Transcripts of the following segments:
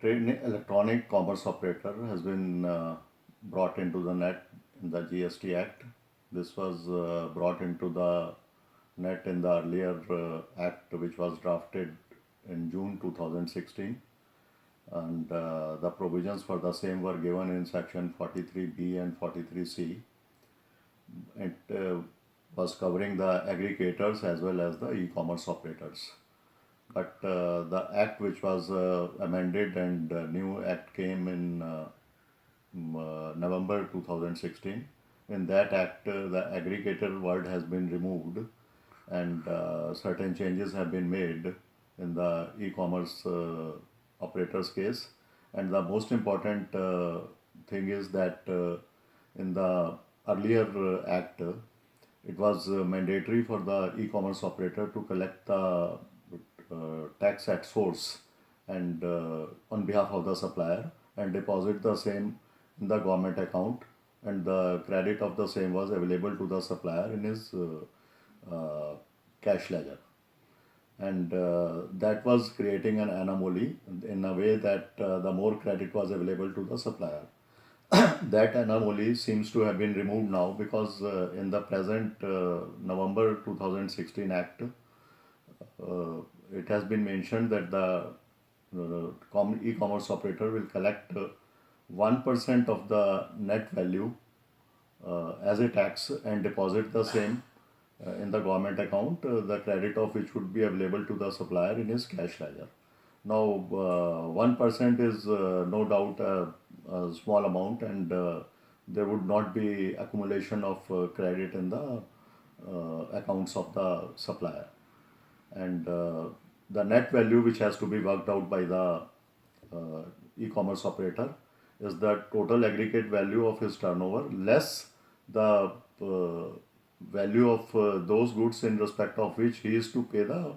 Electronic commerce operator has been brought into the net in the GST Act. This was brought into the net in the earlier act, which was drafted in June 2016, and the provisions for the same were given in section 43B and 43C. It was covering the aggregators as well as the e-commerce operators. But the act which was amended and new act came in November 2016. In that act, the aggregator word has been removed, and certain changes have been made in the e-commerce operators case. And the most important thing is that in the earlier act, it was mandatory for the e-commerce operator to collect the tax at source and on behalf of the supplier and deposit the same in the government account, and the credit of the same was available to the supplier in his cash ledger. And that was creating an anomaly in a way that the more credit was available to the supplier. That anomaly seems to have been removed now, because in the present November 2016 Act, it has been mentioned that the e-commerce operator will collect 1% of the net value as a tax and deposit the same in the government account, the credit of which would be available to the supplier in his cash ledger. Now, 1% is no doubt a small amount, and there would not be accumulation of credit in the accounts of the supplier. And the net value which has to be worked out by the e-commerce operator is the total aggregate value of his turnover less the value of those goods in respect of which he is to pay the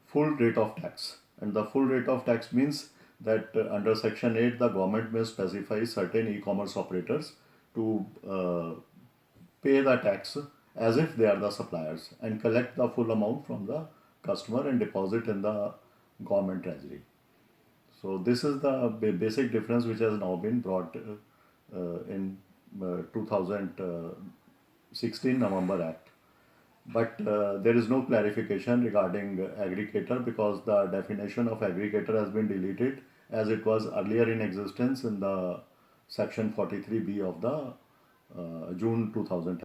full rate of tax. And the full rate of tax means that under section 8 the government may specify certain e-commerce operators to pay the tax as if they are the suppliers and collect the full amount from the customer and deposit in the government treasury. So this is the basic difference which has now been brought in 2016 November Act. But there is no clarification regarding aggregator, because the definition of aggregator has been deleted as it was earlier in existence in the section 43B of the June 2000.